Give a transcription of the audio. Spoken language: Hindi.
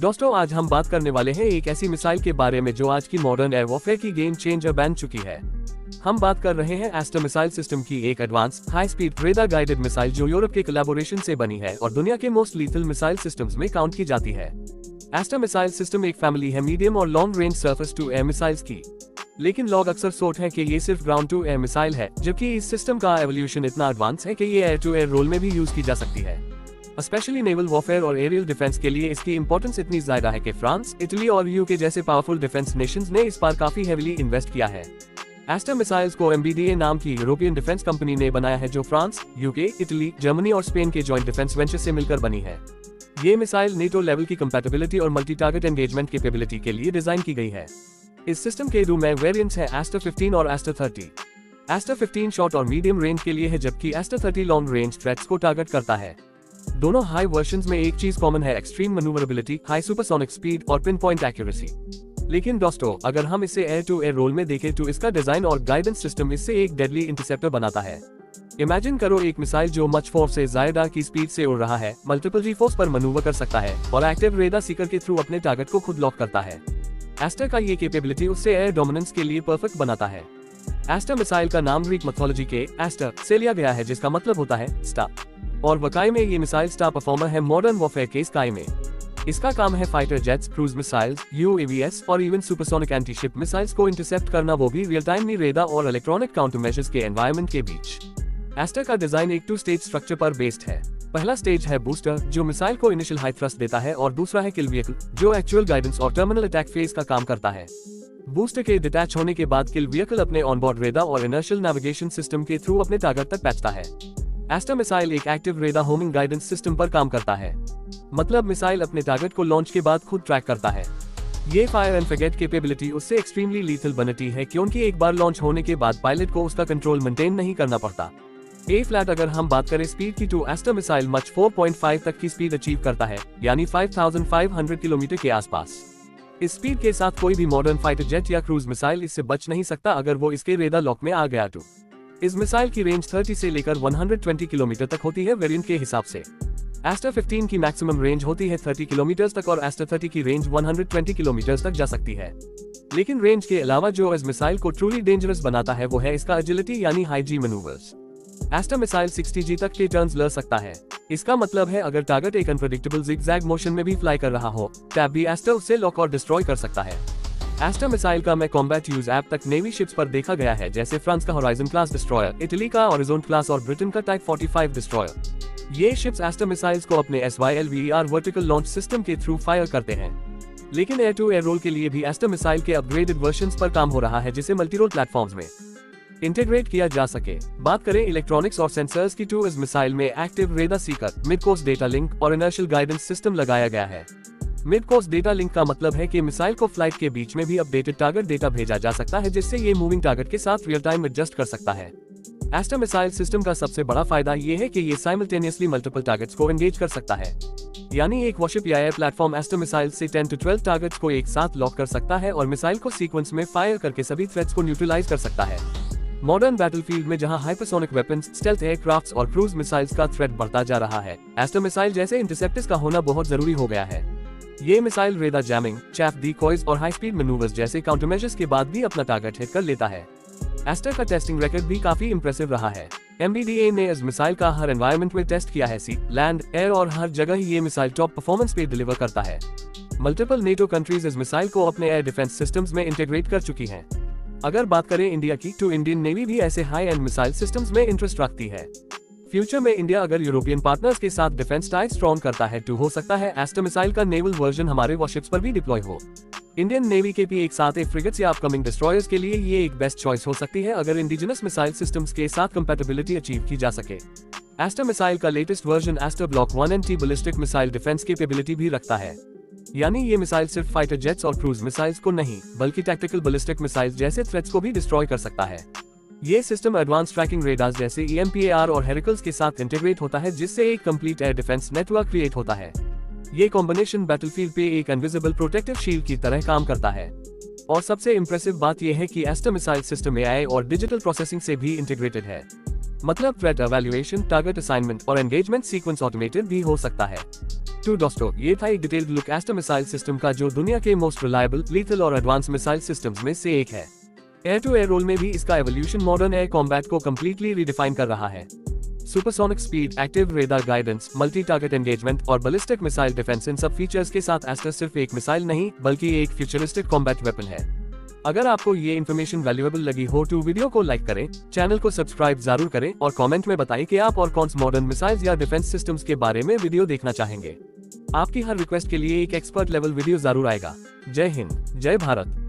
दोस्तों, आज हम बात करने वाले हैं एक ऐसी मिसाइल के बारे में जो आज की मॉडर्न एयर वॉरफेयर की गेम चेंजर बन चुकी है। हम बात कर रहे हैं एस्टर मिसाइल सिस्टम की, एक advance high speed radar guided missile जो यूरोप के कोलैबोरेशन से बनी है और दुनिया के मोस्ट लीथल मिसाइल सिस्टम्स में काउंट की जाती है। एस्टर मिसाइल सिस्टम एक फैमिली है मीडियम और long range surface to air missiles की, लेकिन लोग अक्सर सोचते हैं कि ये सिर्फ ग्राउंड टू एयर मिसाइल है, जबकि इस सिस्टम का एवोल्यूशन इतना एडवांस है कि ये एयर टू एयर रोल में भी यूज की जा सकती है। स्पेशली नेवल वॉरफेयर और एरियल डिफेंस के लिए इसकी इंपॉर्टेंस इतनी ज्यादा है कि फ्रांस, इटली और यूके जैसे पावरफुल डिफेंस नेशंस ने इस पर काफी हेवीली इन्वेस्ट किया है। एस्टर मिसाइल्स को MBDA नाम की यूरोपियन डिफेंस कंपनी ने बनाया है, जो फ्रांस, यूके, इटली, जर्मनी और स्पेन के जॉइंट डिफेंस वेंचर से मिलकर बनी है। ये मिसाइल नेटो लेवल की कंपैटिबिलिटी और मल्टी टारगेट एंगेजमेंट कैपेबिलिटी के लिए डिजाइन की गई है। इस सिस्टम के दो नए वेरिएंट्स हैं, एस्टर 15 और एस्टर 30। एस्टर 15 शॉर्ट और मीडियम रेंज के लिए है, जबकि एस्टर 30 लॉन्ग रेंज थ्रेट्स को टारगेट करता है। दोनों हाई वर्जन्स में एक चीज कॉमन है, extreme manoeuvrability, high supersonic speed और पिन पॉइंट एक्यूरेसी। लेकिन दोस्तों, अगर हम इसे एयर टू एयर रोल में देखें तो इसका डिजाइन और गाइडेंस सिस्टम इससे एक डेडली इंटरसेप्टर बनाता है। इमेजिन करो एक मिसाइल जो मच फोर्स से ज्यादा की स्पीड से उड़ रहा है, मल्टीपल जी-फोर्स पर मनूवर कर सकता है और एक्टिव रेडार सीकर के थ्रू अपने टारगेट को खुद लॉक करता है। एस्टर का ये कैपेबिलिटी उससे एयर डोमिनेंस के लिए परफेक्ट बनाता है। एस्टर मिसाइल का नाम ग्रीक मिथोलॉजी के एस्टर से लिया गया है, जिसका मतलब होता है स्टार, और वाकई में ये मिसाइल स्टार परफॉर्मर है मॉडर्न वॉरफेयर के स्काई में। इसका काम है fighter jets, cruise missiles, UAVs और इवन सुपरसोनिक एंटी-शिप मिसाइल्स को इंटरसेप्ट करना, वो भी रियल टाइम में रेडार और इलेक्ट्रॉनिक काउंटर मेजर्स के एनवायरनमेंट के बीच। एस्टर का डिजाइन एक 2 स्टेज स्ट्रक्चर पर बेस्ड है। पहला स्टेज है बूस्टर, जो मिसाइल को इनिशियल हाई थ्रस्ट देता है, और दूसरा है किल व्हीकल, जो एक्चुअल गाइडेंस और टर्मिनल अटैक फेज का काम करता है। बूस्टर के डिटैच होने के बाद किल व्हीकल अपने ऑनबोर्ड रेडार और इनर्शियल नेविगेशन सिस्टम के थ्रू अपने टारगेट तक पहुंचता है। एस्टर मिसाइल एक active radar homing guidance system पर काम करता है, मतलब मिसाइल अपने टारगेट को लॉन्च के बाद खुद ट्रैक करता है। ये फायर एंड फॉरगेट कैपेबिलिटी उससे एक्सट्रीमली लीथल बनती है, क्योंकि एक बार लॉन्च होने के बाद पायलट को उसका कंट्रोल मेंटेन नहीं करना पड़ता। ए फ्लैट अगर हम बात करें स्पीड की, तो एस्टर मिसाइल मच 4.5 तक की स्पीड अचीव करता है, यानी 5500 किलोमीटर के आसपास। इस स्पीड के साथ कोई भी मॉडर्न फाइटर जेट या क्रूज मिसाइल इससे बच नहीं सकता अगर वो इसके रेडार लॉक में आ गया तो। इस मिसाइल की रेंज 30 से लेकर 120 किलोमीटर तक होती है वेरिएंट के हिसाब से। एस्टर 15 की मैक्सिमम रेंज होती है 30 किलोमीटर तक और एस्टर 30 की रेंज 120 किलोमीटर तक जा सकती है। लेकिन रेंज के अलावा जो इस मिसाइल को ट्रूली डेंजरस बनाता है वो है इसका एजिलिटी, यानी हाई जी मैनूवर्स। एस्टर मिसाइल 60 G तक के टर्न्स ले सकता है। इसका मतलब है अगर टारगेट एक अनप्रेडिक्टेबल जिगजैग मोशन में भी फ्लाई कर रहा हो, तब भी एस्टर उसे लॉक और डिस्ट्रॉय कर सकता है। एस्टर मिसाइल का मैं कॉम्बैट यूज ऐप तक नेवी शिप्स पर देखा गया है, जैसे फ्रांस का होराइजन क्लास डिस्ट्रॉयर, इटली का हॉरिजॉन्ट क्लास और ब्रिटेन का टाइप 45 डिस्ट्रॉयर। ये शिप्स एस्टर मिसाइल्स को अपने SYLVER वर्टिकल लॉन्च सिस्टम के थ्रू फायर करते हैं। लेकिन एयर टू एयर रोल के लिए भी एस्टर मिसाइल के अपग्रेडेड वर्जन्स पर काम हो रहा है, जिसे मल्टीरोल प्लेटफॉर्म्स में इंटीग्रेट किया जा सके। बात करें इलेक्ट्रॉनिक्स और सेंसर्स की, तो इस मिसाइल में active radar Sikar, mid course data link और इनर्शियल गाइडेंस सिस्टम लगाया गया है। मिड कोर्स डेटा लिंक का मतलब है कि मिसाइल को फ्लाइट के बीच में भी अपडेटेड टारगेट डेटा भेजा जा सकता है, जिससे ये मूविंग टारगेट के साथ रियल टाइम एडजस्ट कर सकता है। एस्टर मिसाइल सिस्टम का सबसे बड़ा फायदा ये है कि ये साइमल्टेनियसली मल्टीपल टारगेट्स को एंगेज कर सकता है, यानी एक वॉरशिप या एयर प्लेटफॉर्म एस्टर मिसाइल से 10 to 12 टारगेट्स को एक साथ लॉक कर सकता है और मिसाइल को सीक्वेंस में फायर करके सभी थ्रेट्स को न्यूट्रलाइज कर सकता है। मॉडर्न बैटलफील्ड में जहां हाइपरसोनिक वेपन्स, स्टेल्थ एयरक्राफ्ट्स और क्रूज मिसाइल्स का थ्रेट बढ़ता जा रहा है, एस्टर मिसाइल जैसे इंटरसेप्टर्स का होना बहुत जरूरी हो गया है। ये missile radar jamming, chaff decoys और हाई स्पीड मैनूवर्स जैसे काउंटरमेजर्स के बाद भी अपना टारगेट हिट कर लेता है। एस्टर का टेस्टिंग रिकॉर्ड भी काफी इंप्रेसिव रहा है। MBDA ने इस मिसाइल का हर एनवायरनमेंट में टेस्ट किया है, सी, लैंड, एयर और हर जगह ये मिसाइल टॉप परफॉर्मेंस पे डिलीवर करता है। मल्टीपल नेटो कंट्रीज इस मिसाइल को अपने एयर डिफेंस सिस्टम्स में इंटीग्रेट कर चुकी हैं। अगर बात करें इंडिया की, तो इंडियन नेवी भी ऐसे हाई एंड मिसाइल सिस्टम्स में इंटरेस्ट रखती है। फ्यूचर में इंडिया अगर यूरोपियन पार्टनर्स के साथ डिफेंस टाई स्ट्रॉन्ग करता है, तो हो सकता है एस्टर मिसाइल का नेवल वर्जन हमारे वॉरशिप्स पर भी डिप्लॉय हो। इंडियन नेवी के भी एक साथ एक फ्रिगेट्स या अपकमिंग डिस्ट्रॉयर्स के लिए ये एक बेस्ट चॉइस हो सकती है, अगर इंडिजिनस मिसाइल सिस्टम्स के साथ कंपैटिबिलिटी अचीव की जा सके। एस्टर मिसाइल का latest version Aster block 1 anti ballistic missile defence capability भी रखता है, यानी ये मिसाइल सिर्फ फाइटर जेट्स और क्रूज मिसाइल्स को नहीं, बल्कि टैक्टिकल बैलिस्टिक मिसाइल्स जैसे थ्रेट्स को भी डिस्ट्रॉय कर सकता है। ये सिस्टम एडवांस ट्रैकिंग रेडार्स जैसे EMPAR और हेरिकल्स के साथ इंटीग्रेट होता है, जिससे एक complete air defence network create होता है। ये कॉम्बिनेशन बैटलफील्ड पे एक इनविजिबल प्रोटेक्टिव शील्ड की तरह काम करता है। और सबसे इंप्रेसिव बात यह है कि एस्टर मिसाइल सिस्टम AI और डिजिटल प्रोसेसिंग से भी इंटीग्रेटेड है। मतलब थ्रेट एवेल्युएशन, टारगेट असाइनमेंट और एंगेजमेंट सीक्वेंस ऑटोमेटेड भी हो सकता है। तो दोस्तों, ये था एक detailed look Aster missile system का, जो दुनिया के मोस्ट रिलायबल, लीथल और एडवांस मिसाइल सिस्टम्स में से एक है। एयर टू एयर रोल में भी इसका एवोल्यूशन मॉडर्न एयर कॉम्बैट को कंप्लीटली रिडिफाइन कर रहा है। Supersonic speed, active radar guidance, multi target engagement और बैलिस्टिक मिसाइल डिफेंस, इन सब फीचर्स के साथ एस्टर सिर्फ एक मिसाइल नहीं बल्कि एक फ्यूचरिस्टिक कॉम्बैट वेपन है। अगर आपको ये इन्फॉर्मेशन वैल्यूएबल लगी हो तो वीडियो को लाइक करें, चैनल को सब्सक्राइब जरूर करें और कमेंट में बताएं कि आप और कौन से मॉडर्न मिसाइल्स या डिफेंस सिस्टम्स के बारे में वीडियो देखना चाहेंगे। आपकी हर रिक्वेस्ट के लिए एक एक्सपर्ट लेवल वीडियो जरूर आएगा। जय हिंद, जय भारत।